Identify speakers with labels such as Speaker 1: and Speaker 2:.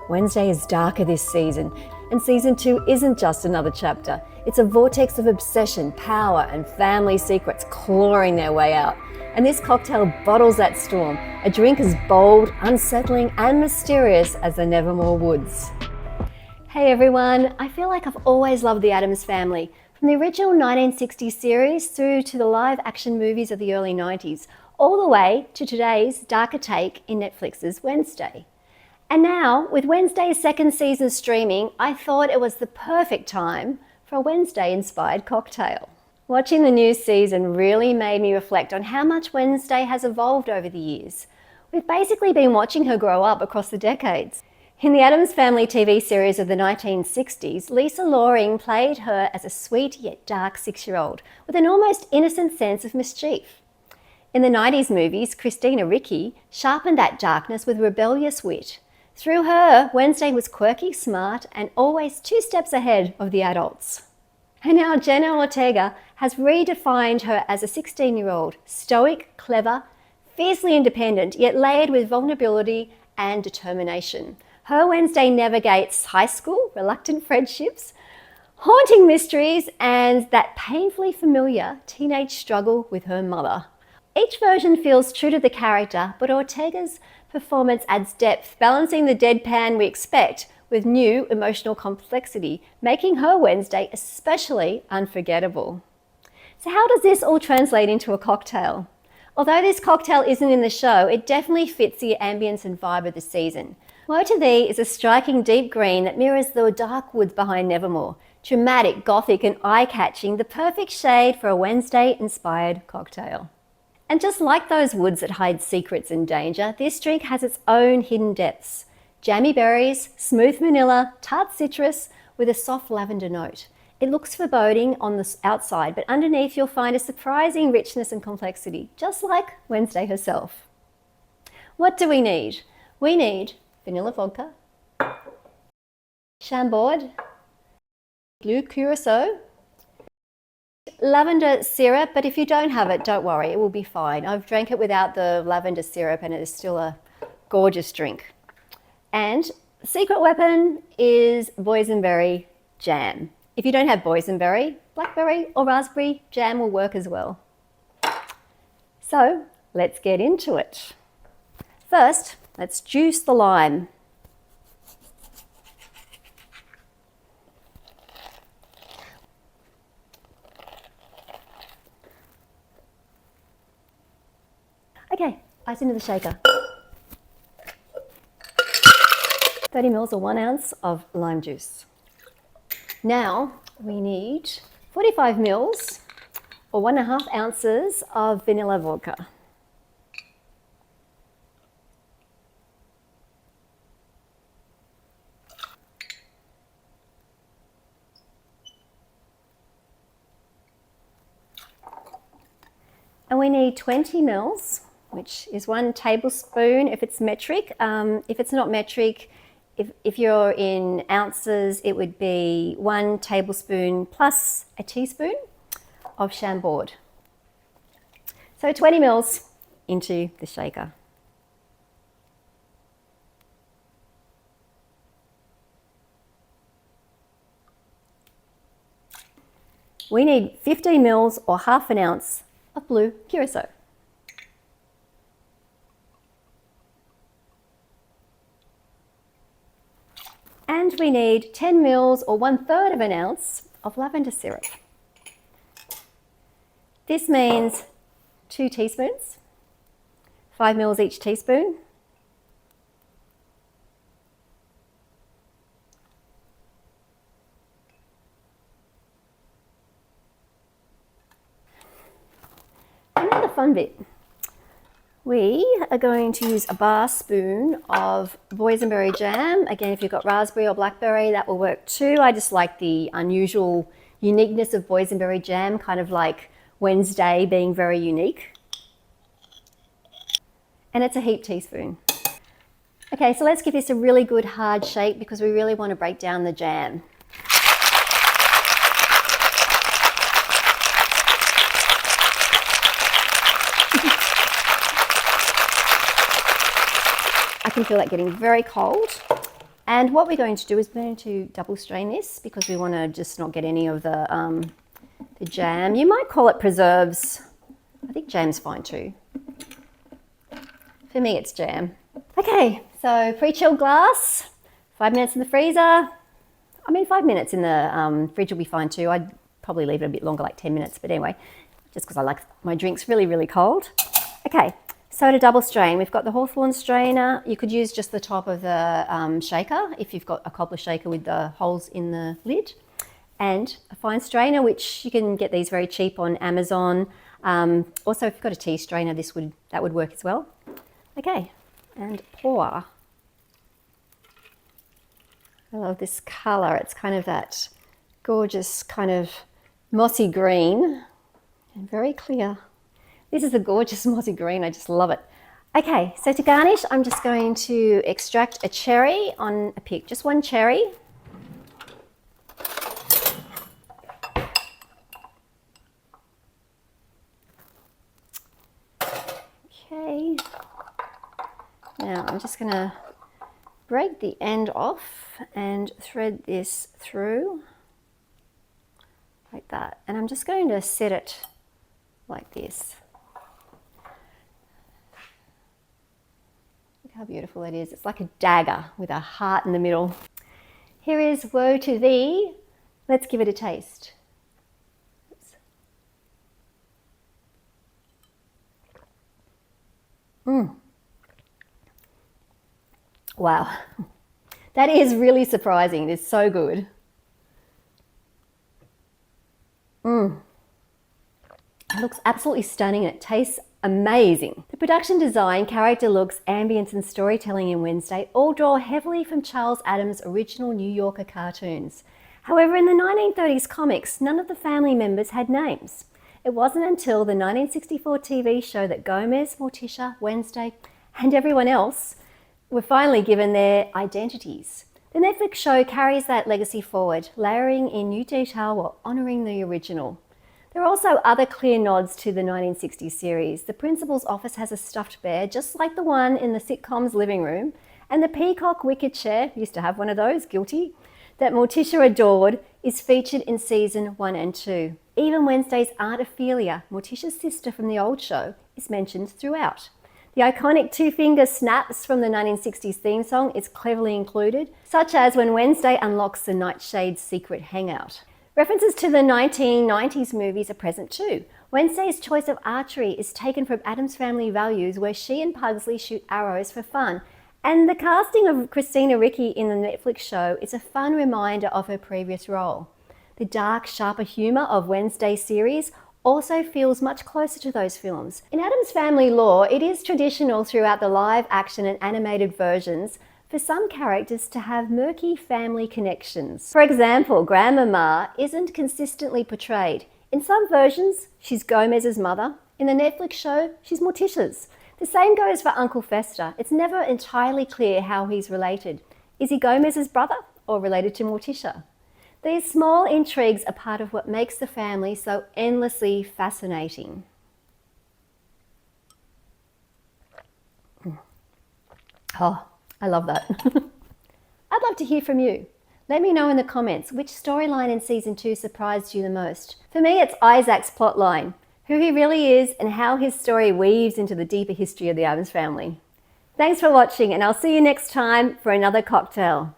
Speaker 1: Wednesday is darker this season, and season 2 isn't just another chapter. It's a vortex of obsession, power, and family secrets clawing their way out. And this cocktail bottles that storm, a drink as bold, unsettling, and mysterious as the Nevermore woods. Hey everyone, I feel like I've always loved the Addams family, from the original 1960s series through to the live action movies of the early 90s, all the way to today's darker take in Netflix's Wednesday. And now, with Wednesday's second season streaming, I thought it was the perfect time for a Wednesday-inspired cocktail. Watching the new season really made me reflect on how much Wednesday has evolved over the years. We've basically been watching her grow up across the decades. In the Addams Family TV series of the 1960s, Lisa Loring played her as a sweet yet dark 6-year-old with an almost innocent sense of mischief. In the 90s movies, Christina Ricci sharpened that darkness with rebellious wit. Through her, Wednesday was quirky, smart, and always 2 steps ahead of the adults. And now Jenna Ortega has redefined her as a 16-year-old, stoic, clever, fiercely independent, yet layered with vulnerability and determination. Her Wednesday navigates high school, reluctant friendships, haunting mysteries, and that painfully familiar teenage struggle with her mother. Each version feels true to the character, but Ortega's performance adds depth, balancing the deadpan we expect with new emotional complexity, making her Wednesday especially unforgettable. So how does this all translate into a cocktail? Although this cocktail isn't in the show, it definitely fits the ambience and vibe of the season. Woe to Thee is a striking deep green that mirrors the dark woods behind Nevermore. Dramatic, gothic, and eye-catching, the perfect shade for a Wednesday-inspired cocktail. And just like those woods that hide secrets and danger, this drink has its own hidden depths. Jammy berries, smooth vanilla, tart citrus with a soft lavender note. It looks foreboding on the outside, but underneath you'll find a surprising richness and complexity, just like Wednesday herself. What do we need? We need vanilla vodka, Chambord, blue Curaçao, lavender syrup, but if you don't have it, don't worry, it will be fine. I've drank it without the lavender syrup and it is still a gorgeous drink. And the secret weapon is Boysenberry Jam. If you don't have boysenberry, blackberry or raspberry jam will work as well. So let's get into it. First, let's juice the lime. Okay, ice into the shaker. 30 ml or 1 ounce of lime juice. Now we need 45 ml or 1.5 ounces of vanilla vodka. And we need 20 ml, which is 1 tablespoon if it's metric. If it's not metric, if you're in ounces, it would be 1 tablespoon plus a teaspoon of Chambord. So 20 ml into the shaker. We need 15 ml or 1/2 ounce of blue Curaçao. And we need 10 ml or 1/3 ounce of lavender syrup. This means 2 teaspoons, 5 ml each teaspoon. And now the fun bit. We are going to use a bar spoon of Boysenberry Jam. Again, if you've got raspberry or blackberry, that will work too. I just like the unusual uniqueness of Boysenberry Jam, kind of like Wednesday being very unique. And it's a heaped teaspoon. Okay, so let's give this a really good hard shake because we really want to break down the jam. I can feel that getting very cold. And what we're going to do is we're going to double strain this because we want to just not get any of the jam. You might call it preserves. I think jam's fine too. For me, it's jam. Okay, so pre-chilled glass, 5 minutes in the freezer. I mean, 5 minutes in the fridge will be fine too. I'd probably leave it a bit longer, like 10 minutes, but anyway, just because I like my drinks really, really cold. Okay, so to double strain, we've got the Hawthorn strainer. You could use just the top of the shaker if you've got a cobbler shaker with the holes in the lid, and a fine strainer, which you can get these very cheap on Amazon. Also, if you've got a tea strainer, that would work as well. Okay, and pour. I love this color. It's kind of that gorgeous kind of mossy green and very clear. This is a gorgeous mossy green. I just love it. Okay, so to garnish, I'm just going to extract a cherry on a pick, just one cherry. Okay. Now I'm just going to break the end off and thread this through like that. And I'm just going to set it like this. Look how beautiful it is. It's like a dagger with a heart in the middle. Here is Woe to Thee. Let's give it a taste. Wow, that is really surprising. It is so good. It looks absolutely stunning and it tastes amazing. The production design, character looks, ambience and storytelling in Wednesday all draw heavily from Charles Addams' original New Yorker cartoons. However, in the 1930s comics, none of the family members had names. It wasn't until the 1964 TV show that Gomez, Morticia, Wednesday and everyone else were finally given their identities. The Netflix show carries that legacy forward, layering in new detail while honouring the original. There are also other clear nods to the 1960s series. The principal's office has a stuffed bear, just like the one in the sitcom's living room, and the peacock wicker chair, used to have one of those, guilty, that Morticia adored, is featured in season 1 and 2. Even Wednesday's Aunt Ophelia, Morticia's sister from the old show, is mentioned throughout. The iconic two-finger snaps from the 1960s theme song is cleverly included, such as when Wednesday unlocks the Nightshade's secret hangout. References to the 1990s movies are present too. Wednesday's choice of archery is taken from Addams Family Values, where she and Pugsley shoot arrows for fun. And the casting of Christina Ricci in the Netflix show is a fun reminder of her previous role. The dark, sharper humour of Wednesday's series also feels much closer to those films. In Addams Family lore, it is traditional throughout the live action and animated versions for some characters to have murky family connections. For example, Grandmama isn't consistently portrayed. In some versions, she's Gomez's mother. In the Netflix show, she's Morticia's. The same goes for Uncle Fester. It's never entirely clear how he's related. Is he Gomez's brother or related to Morticia? These small intrigues are part of what makes the family so endlessly fascinating. Oh, I love that. I'd love to hear from you. Let me know in the comments which storyline in season 2 surprised you the most. For me, it's Isaac's plotline, who he really is and how his story weaves into the deeper history of the Addams family. Thanks for watching, and I'll see you next time for another cocktail.